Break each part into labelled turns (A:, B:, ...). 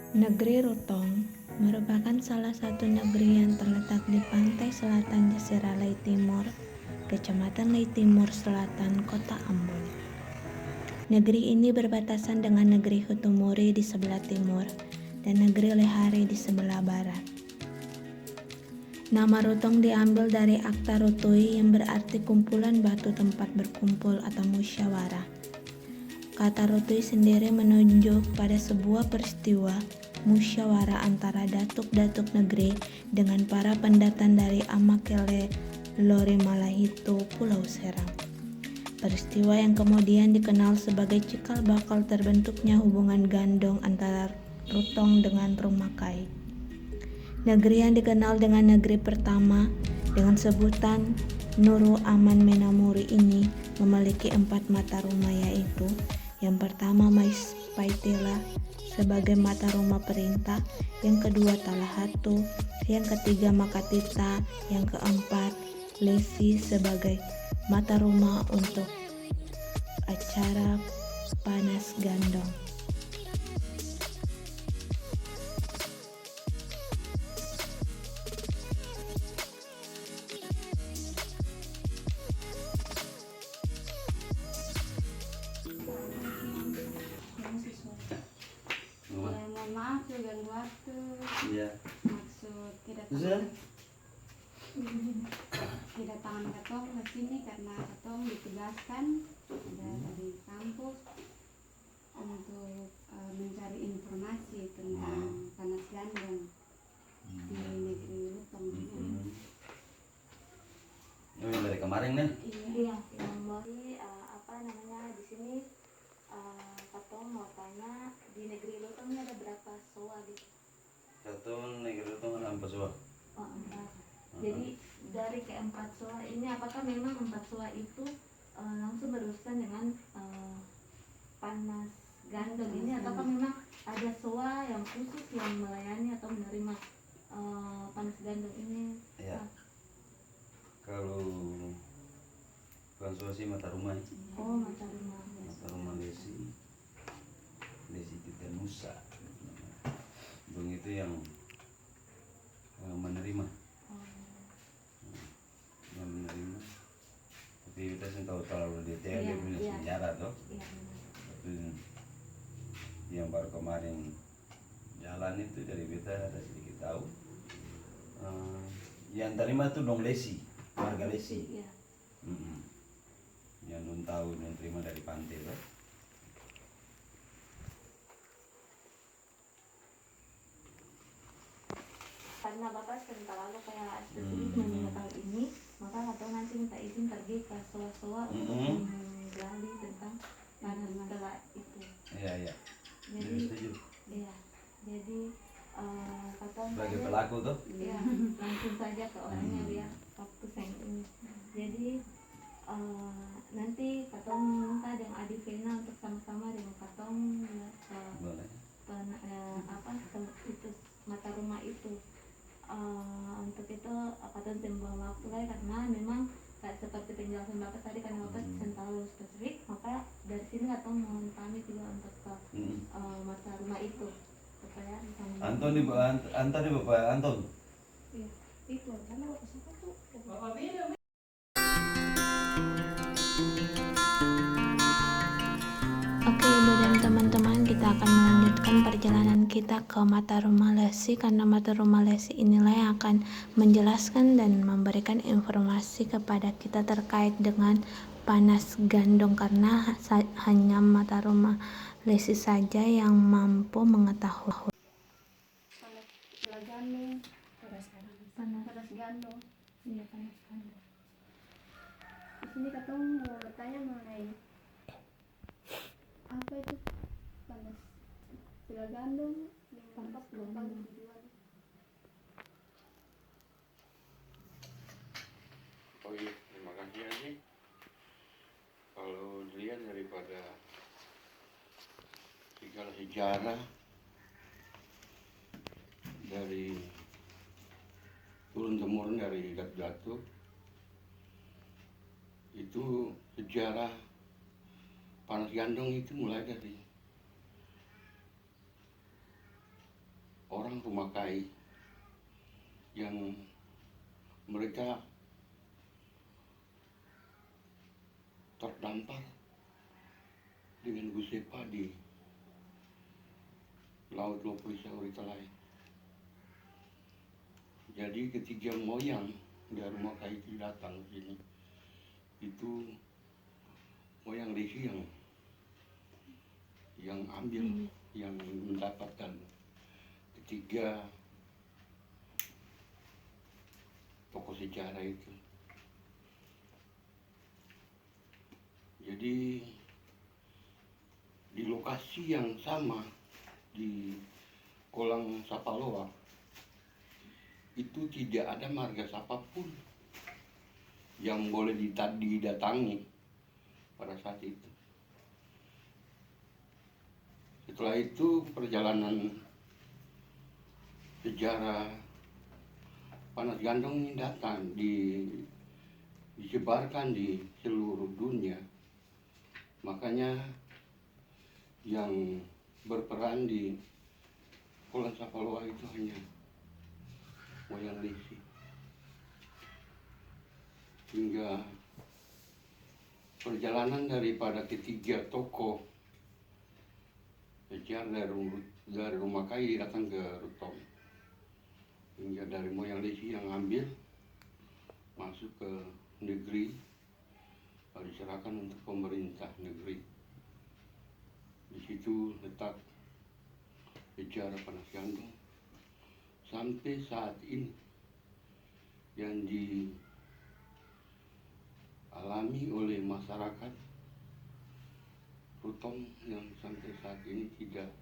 A: Negeri Rutong merupakan salah satu negeri yang terletak di pantai selatan Jazirah Lei Timur, Kecamatan Lei Timur Selatan, Kota Ambon. Negeri ini berbatasan dengan negeri Hutumuri di sebelah timur dan negeri Lehari di sebelah barat. Nama Rutong diambil dari Akta Rutui yang berarti kumpulan batu tempat berkumpul atau musyawarah. Kata Rutui sendiri menunjuk pada sebuah peristiwa musyawarah antara datuk-datuk negeri dengan para pendatang dari Amakele Lore Malahitu, Pulau Seram. Peristiwa yang kemudian dikenal sebagai cikal bakal terbentuknya hubungan gandong antara Rutong dengan Rumakai. Negeri yang dikenal dengan negeri pertama dengan sebutan Nuru Aman Menamuri ini memiliki 4 mata rumah, yaitu yang pertama Maispaitila sebagai mata rumah perintah, yang kedua Talahatu, yang ketiga Makatita, yang keempat Lesi sebagai mata rumah untuk acara panas gandong.
B: Mohon maaf ya ganggu waktu.
C: Iya.
B: Maksud kedatangan Katong ke sini karena Katong ditugaskan dari kampus untuk mencari informasi tentang panas gandong di negeri Rutong.
C: Oh, yang dari kemarin nih?
A: Iya, yang di sini Katong mau tanya di negeri Rutong ini ada berapa soa gitu?
C: Satu negeri itu kan ampas soa.
A: Oh, 4. Jadi dari keempat soa ini apakah memang 4 soa itu langsung berurusan dengan panas gandong ini, ataukah memang ada soa yang khusus yang melayani atau menerima panas gandong ini?
C: Iya. Kalau bukan soa sih mata rumah ya.
A: Oh, mata rumah.
C: Mata rumah Lesi Titenusa. Begitu yang menerima. Yang menerima. Tapi kita sih tahu terlalu detail dia punya sejarah toh.
A: Iya.
C: Tapi yang baru kemarin jalan itu dari beta ada sedikit tahu. Yang terima tuh dong Lesi, warga Lesi.
A: Iya.
C: Yang non tahu yang terima dari pantai toh.
A: Karena Bapak sering terlalu kayak spesifik mengenai ini, maka atau nanti minta izin pergi ke soa-soa untuk menggali tentang panas setelah itu.
C: Iya.
A: Jadi
C: setuju.
A: iya. Jadi kata
C: Sebagai pelaku tuh.
A: Iya, langsung saja ke orangnya biar fokus yang ini. Jadi nanti Katong minta dengan Adi Vena untuk sama-sama dengan Katong
C: Boleh.
A: itu mata rumah itu. Untuk itu Katong tembak waktu karena memang seperti penjelasan Bapak tadi, karena Bapak terlalu spesifik, maka dari sini Katong mohon pamit juga untuk ke mata rumah itu supaya
C: Anton di Bapak Anton.
A: Iya, itu karena siapa tuh? Oke, Ibu dan teman-teman, kita akan melanjutkan perjalanan kita ke mata rumah Lesi, karena mata rumah Lesi inilah yang akan menjelaskan dan memberikan informasi kepada kita terkait dengan panas gandong, karena hanya mata rumah Lesi saja yang mampu mengetahui panas gandong. Iya, panas gandong. Di sini Katong mau bertanya mengenai apa itu panas gandong, panas gandong tujuan.
D: Oh iya, terima kasih Aji. Kalau dilihat daripada segala sejarah dari turun-temurun dari datuk-datuk, itu sejarah panas gandong itu mulai dari orang rumah kai yang mereka terdampar dengan Gusepa di Laut Lopulisa Uritalai. Jadi ketiga moyang dari rumah kai itu datang ke sini. Itu moyang Lesi yang ambil, yang mendapatkan ketiga tokoh sejarah itu. Jadi di lokasi yang sama di Kolang Sapaloa itu tidak ada marga siapapun yang boleh didatangi pada saat itu. Setelah itu perjalanan sejarah Panas Gandong ini datang disebarkan di seluruh dunia. Makanya yang berperan di Kolang Sapaloa itu hanya moyang Lesi. Hingga perjalanan daripada ketiga tokoh sejarah dari rumah kai datang ke Rutong. Hingga dari moyang Lesi yang ambil masuk ke negeri, lalu diserahkan untuk pemerintah negeri. Di situ letak sejarah Panas Gandong sampai saat ini yang dialami oleh masyarakat Rutong yang sampai saat ini tidak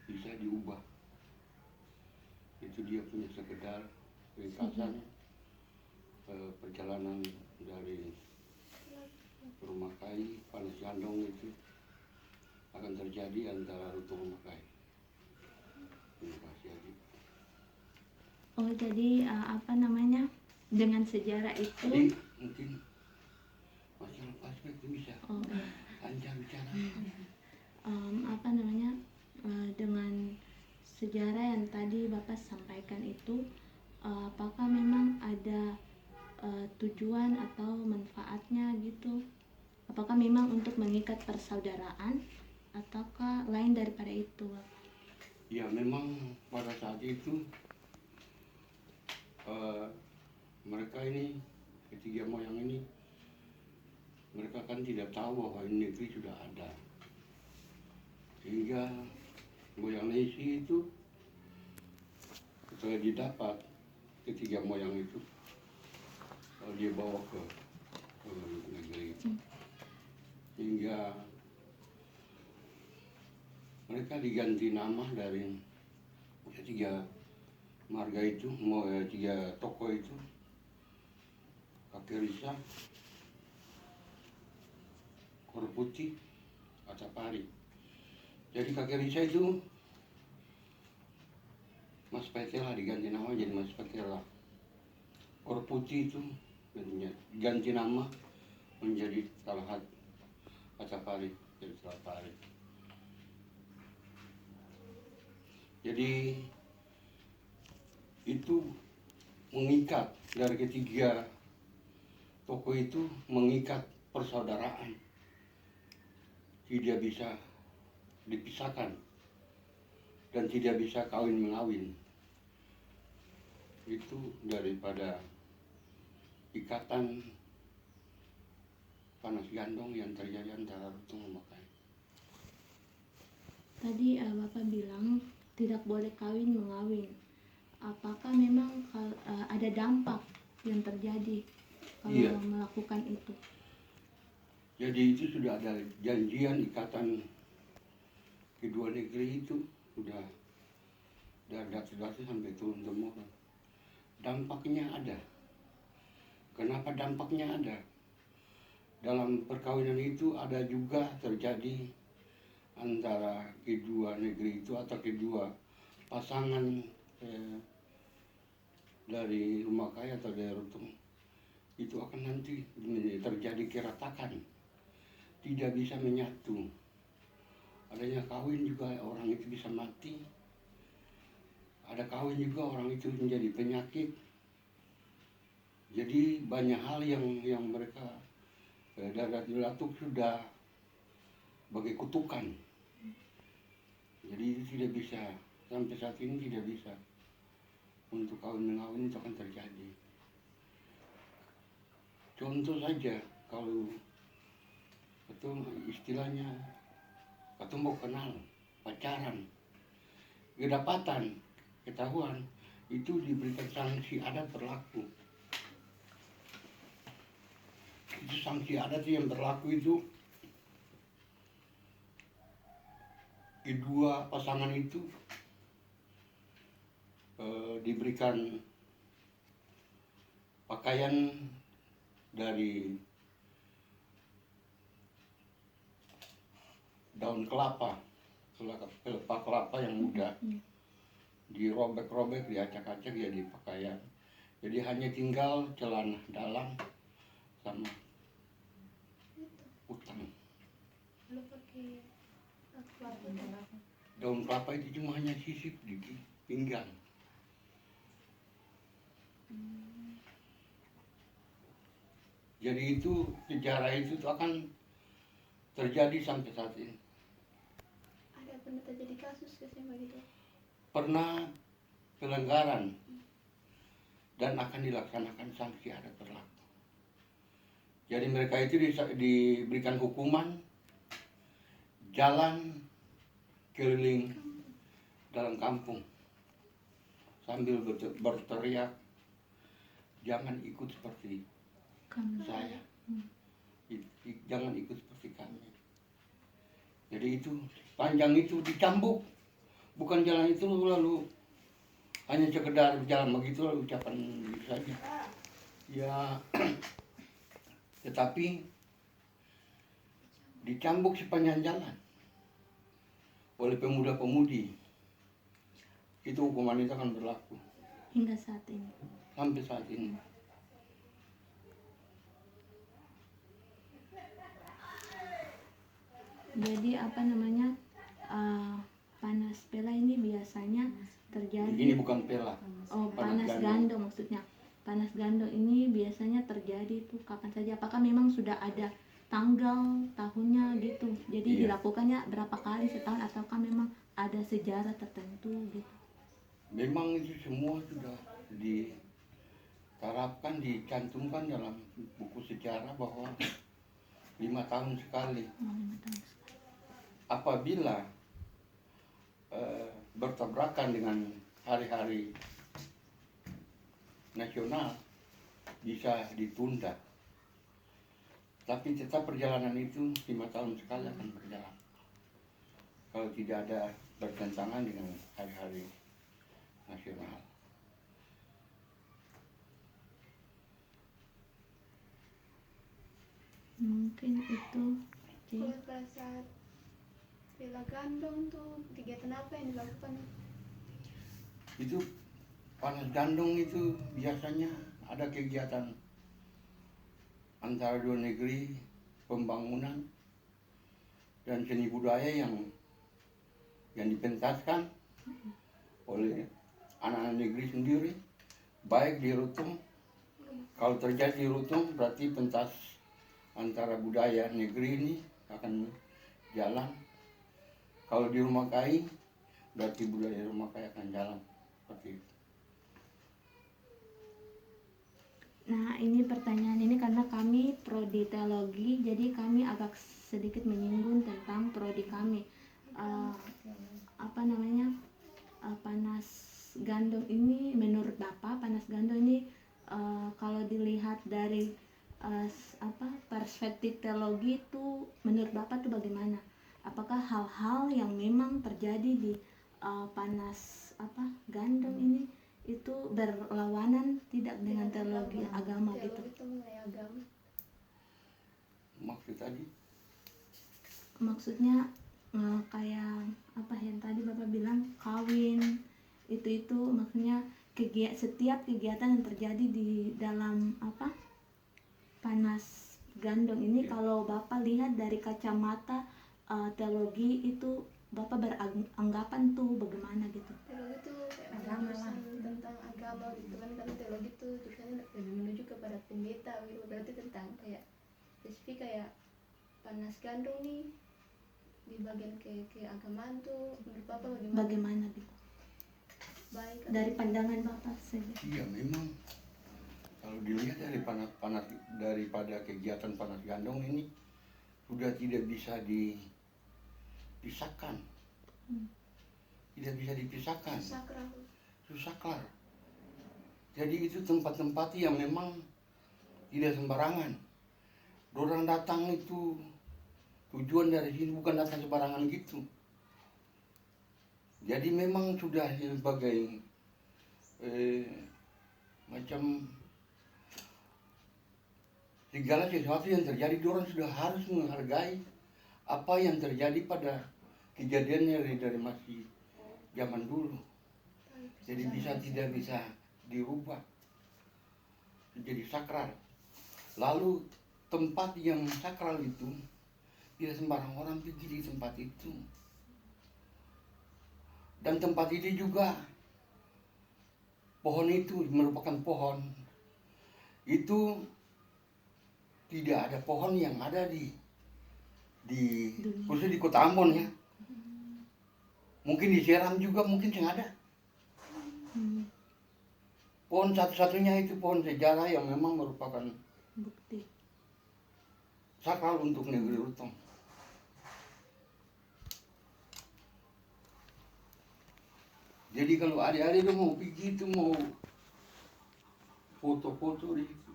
D: bisa diubah. Itu dia punya sekedar ringkasan perjalanan dari rumah kai Panas Gandong itu akan terjadi antara Rutong rumah kai. Terima kasih Adi.
A: Oh, jadi apa namanya, dengan sejarah
D: Jadi
A: itu
D: mungkin masalah paspor itu bisa
A: oh, iya.
D: lancar bicara.
A: Apa namanya, dengan sejarah yang tadi Bapak sampaikan itu, apakah memang ada tujuan atau manfaatnya gitu? Apakah memang untuk mengikat persaudaraan ataukah lain daripada itu, Bapak?
D: Ya memang pada saat itu mereka ini, ketiga moyang ini, mereka kan tidak tahu bahwa ini negeri sudah ada. Sehingga moyang Lesi itu setelah didapat ketiga moyang itu, dia bawa ke negeri. Hingga mereka diganti nama dari tiga marga itu, tiga tokoh itu, Kakek Risa, Kor Putih, Acapari. Jadi Kakek Risa itu Mas Petela, diganti nama jadi Mas Petela. Kor Putih itu ganti nama menjadi Talhat Acapari, jadi Acapari. Jadi itu mengikat, dari ketiga tokoh itu mengikat persaudaraan, tidak bisa dipisahkan dan tidak bisa kawin mengawin. Itu daripada ikatan Panas Gandong yang terjadi antara Rutong sama Kai.
A: Tadi Bapak bilang tidak boleh kawin mengawin. Apakah memang ada dampak yang terjadi kalau
D: Iya.
A: melakukan itu?
D: Jadi itu sudah ada janjian ikatan kedua negeri itu, sudah dari dasi sampai turun temurun. Dampaknya ada. Kenapa dampaknya ada? Dalam perkawinan itu ada juga terjadi antara kedua negeri itu atau kedua pasangan dari rumah kai atau dari Rutong itu akan nanti terjadi keretakan, tidak bisa menyatu. Adanya kawin juga orang itu bisa mati, ada kawin juga orang itu menjadi penyakit. Jadi banyak hal yang mereka datuk sudah bagai kutukan. Jadi itu tidak bisa, sampai saat ini tidak bisa untuk kawin-mengawin itu akan terjadi. Contoh saja, kalau itu istilahnya ketemu kenal, pacaran, kedapatan, ketahuan, itu diberikan sanksi adat berlaku. Itu sanksi adat yang berlaku itu kedua pasangan itu diberikan pakaian dari daun kelapa yang muda, dirobek-robek, diacak-acak jadi pakaian. Jadi hanya tinggal celana dalam sama utang. Daun kelapa itu cuma hanya sisip di pinggang. Jadi itu sejarah itu akan terjadi sampai saat ini.
B: Ada pernah terjadi kasus kesimpulan gitu?
D: Pernah pelanggaran dan akan dilaksanakan sanksi adat berlaku. Jadi mereka itu diberikan hukuman jalan keliling dalam kampung sambil berteriak, jangan ikut seperti saya, jangan ikut seperti kami. Jadi itu panjang itu dicambuk, bukan jalan itu lalu hanya sekedar jalan begitu lalu ucapan begitu saja. Ya, tetapi dicambuk sepanjang jalan oleh pemuda-pemudi. Itu hukuman itu akan berlaku
A: hingga saat ini.
D: sampai saat ini.
A: Jadi apa namanya, panas pela ini biasanya terjadi.
D: Ini bukan pela.
A: Oh, panas gando maksudnya. Panas gando ini biasanya terjadi tuh kapan saja? Apakah memang sudah ada tanggal tahunnya gitu? Jadi
D: Iya.
A: dilakukannya berapa kali setahun ataukah memang ada sejarah tertentu gitu?
D: Memang itu semua sudah diterapkan, dicantumkan dalam buku sejarah bahwa 5 tahun sekali.
A: Oh, 5 tahun sekali.
D: Apabila bertabrakan dengan hari-hari nasional bisa ditunda, tapi tetap perjalanan itu 5 tahun sekali akan berjalan kalau tidak ada bertentangan dengan hari-hari nasional.
A: Mungkin itu.
B: Kalau pada saat pila gandong tuh kegiatan apa yang dilakukan?
D: Itu panas gandong itu biasanya ada kegiatan antara dua negeri, pembangunan dan seni budaya yang dipentaskan oleh anak-anak negeri sendiri, baik di Rutung. Kalau terjadi di Rutung berarti pentas antara budaya negeri ini akan jalan. Kalau di Rumah Kai berarti budaya Rumah Kai akan jalan seperti itu.
A: Nah, ini pertanyaan ini karena kami prodi teologi, jadi kami agak sedikit menyinggung tentang prodi kami. Panas gandong ini menurut Bapak, panas gandong ini kalau dilihat dari perspektif teologi itu menurut Bapak itu bagaimana? Apakah hal-hal yang memang terjadi di panas gandong ini itu berlawanan tidak dengan teologi agama gitu?
B: Teologi itu mengenai agama.
D: Maksud tadi?
A: Maksudnya kayak apa yang tadi Bapak bilang kawin itu maksudnya setiap kegiatan yang terjadi di dalam panas gandong ini, kalau Bapak lihat dari kacamata teologi itu Bapak beranggapan tuh bagaimana gitu?
B: Teologi itu agama agama gitu kan, karena teologi itu jurusannya lebih menuju kepada pendeta gitu, berarti tentang kayak spesifik kayak panas gandum nih di bagian keagamaan tuh menurut Bapak bagaimana?
A: Bagaimana gitu?
B: Baik
A: Dari pandangan Bapak saja.
D: Iya memang kalau dilihat dari daripada kegiatan panas gandong ini sudah tidak bisa dipisahkan. Tidak bisa dipisahkan. Sakral. Jadi itu tempat-tempat yang memang tidak sembarangan. Orang datang itu tujuan dari sini bukan datang sembarangan gitu. Jadi memang sudah sebagai macam segala sesuatu yang terjadi, orang sudah harus menghargai apa yang terjadi pada kejadiannya dari masih zaman dulu. Jadi tidak bisa dirubah menjadi sakral. Lalu tempat yang sakral itu tidak sembarang orang pergi di tempat itu. Dan tempat itu juga pohon itu merupakan pohon itu tidak ada pohon yang ada di khusus di Kota Ambon ya. Mungkin di Seram juga mungkin yang ada. Pohon satu-satunya itu pohon sejarah yang memang merupakan
A: Bukti.
D: sakral untuk negeri Rutong. Jadi kalau adik-adik itu mau pergi itu mau foto-foto di situ.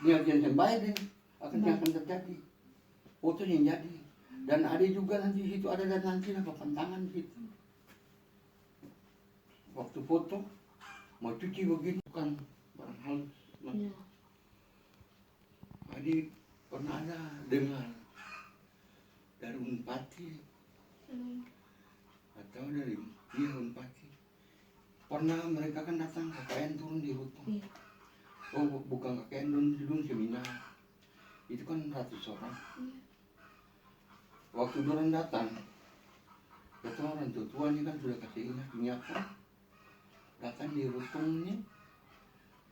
D: Niat yang baik ini akan terjadi. Foto yang jadi. Dan ada juga nanti di situ ada dan nanti apa pantangan di situ. Waktu foto mau cuci begini bukan barang halus.
A: Ya.
D: Adik pernah ada dengar dari Unpati atau dari Unpati. Pernah mereka kan datang KKN turun di Rutong.
A: Iya.
D: Oh bukan KKN dulu seminar. Itu kan 100 orang. Waktu orang datang, ketua orang tua ini kan sudah kasih ingatkan. Datang di Rutong ini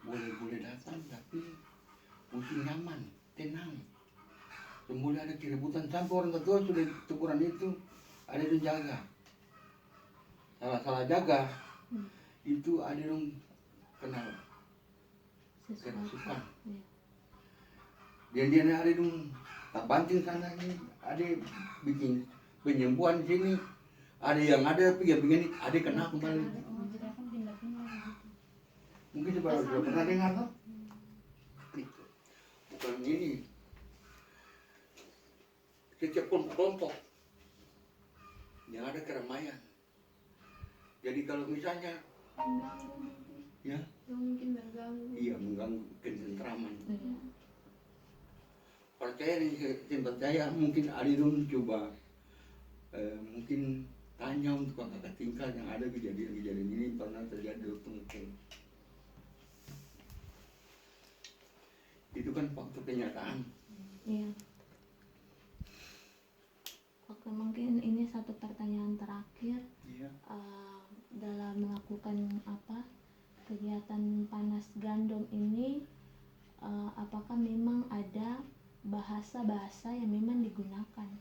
D: boleh datang tapi mesti nyaman, tenang. Semula ada keributan sampai orang tua sudah teguran itu ada yang jaga. Salah jaga itu ada yang kenal kerasukan. Dia ada yang tak banting sana ini, ada bikin penyembuhan di sini, ada yang ada begini, ada kena kembali. Mungkin sudah pernah dengar kan? Bukan ini. Setiap kelompok yang ada keramaian. Jadi kalau misalnya ya,
B: mungkin mengganggu.
D: Iya mengganggu ketentraman. Percaya di tempat saya mungkin ada yang coba mungkin tanya untuk kakak tingkat yang ada kejadian-kejadian ini pernah terjadi waktu itu kan fakta kenyataan.
A: Iya. Oke, mungkin ini satu pertanyaan terakhir.
D: Iya.
A: Dalam melakukan kegiatan panas gandum ini, apakah memang ada bahasa-bahasa yang memang digunakan?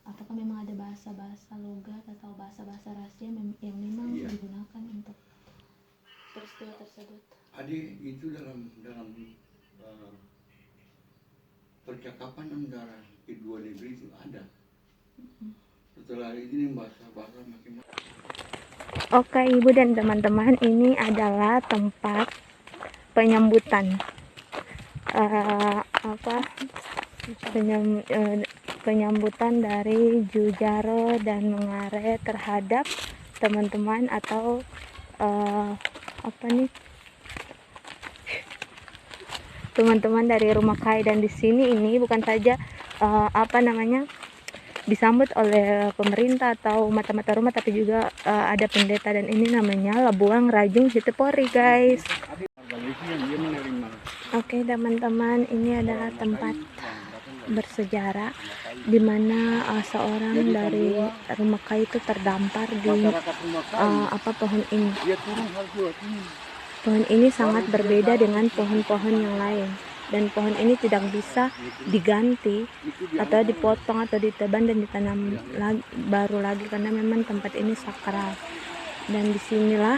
A: Apakah memang ada bahasa-bahasa logat atau bahasa-bahasa rahasia yang memang digunakan untuk peristiwa tersebut?
D: Adik itu dalam percakapan antara kedua negeri itu ada. Setelah ini bahasa-bahasa makin.
A: Oke, Ibu dan teman-teman, ini adalah tempat penyambutan penyambutan dari Jujaro dan Mengare terhadap teman-teman atau teman-teman dari Rumah Kai. Dan di sini ini bukan saja disambut oleh pemerintah atau mata-mata rumah, tapi juga ada pendeta, dan ini namanya Labuang Rajung Sitepori, guys. Oke, teman-teman, ini adalah tempat bersejarah di mana seorang dari Rumakai itu terdampar di pohon ini. Pohon ini sangat berbeda dengan pohon-pohon yang lain, dan pohon ini tidak bisa diganti atau dipotong atau ditebang dan ditanam baru lagi karena memang tempat ini sakral. Dan disinilah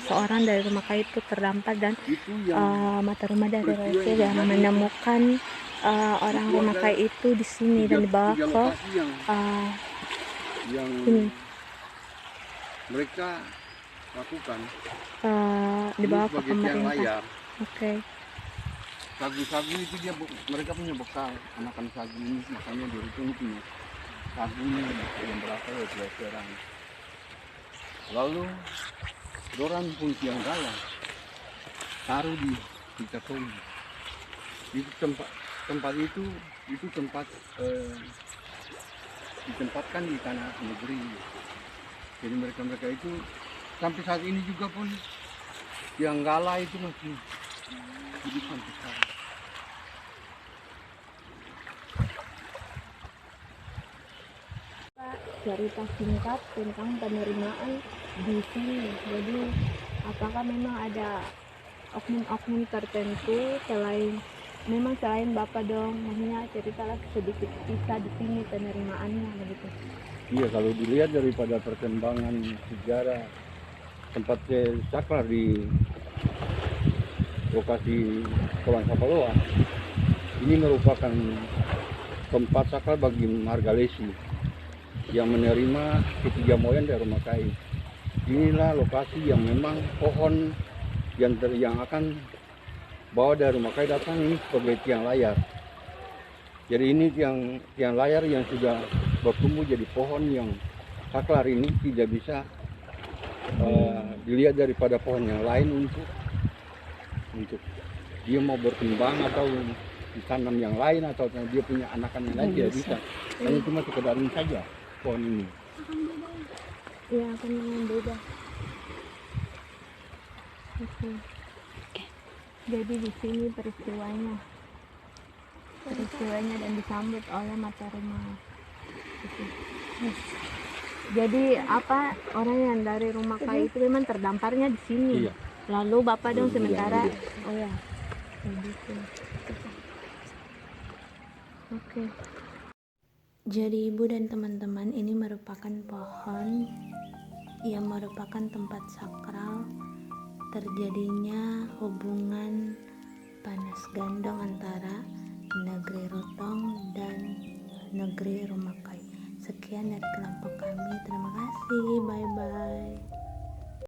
A: seorang dari Rumakai itu terdampar, dan mata rumah dari Rasul yang menemukan orang Rumakai itu di sini dan dibawa ke ini.
D: Mereka lakukan
A: dibawa ke pemerintah.
D: Sagu-sagu itu mereka punya bekal anakan sagu ini, makanya di Rutong punya sagu ini yang berasal dari Peleceran. Lalu dorang pun tiang galah taruh di Katoli. Di tempat itu tempat ditempatkan di tanah negeri. Jadi mereka itu sampai saat ini juga pun yang galah itu masih hidup sampai sekarang.
A: Cerita singkat tentang penerimaan di sini. Jadi apakah memang ada oknum-oknum tertentu selain Bapak dong, maksudnya ceritalah sedikit kisah di sini penerimaannya begitu.
D: Iya, kalau dilihat daripada perkembangan sejarah tempat saklar di lokasi Kolong Sapaloa, ini merupakan tempat saklar bagi Margalesi yang menerima ketiga moyang dari Rumakai. Inilah lokasi yang memang pohon yang akan bawa dari Rumakai datang ini sebagai tiang layar. Jadi ini tiang layar yang sudah bertumbuh jadi pohon yang saklar ini tidak bisa dilihat daripada pohon yang lain untuk dia mau berkembang atau ditanam yang lain atau dia punya anakan yang lain tidak bisa. Hanya cuma sekedar ini saja pohon ini.
A: Iya, akan beda. Jadi di sini peristiwanya dan disambut oleh mata rumah. Jadi orang yang dari Rumakai itu memang terdamparnya di sini.
D: Iya.
A: Lalu Bapak dong sementara. Oh ya. Begitu. Oke. Jadi Ibu dan teman-teman, ini merupakan pohon yang merupakan tempat sakral terjadinya hubungan panas gandong antara negeri Rutong dan negeri Rumakai. Sekian dari kelompok kami. Terima kasih. Bye-bye.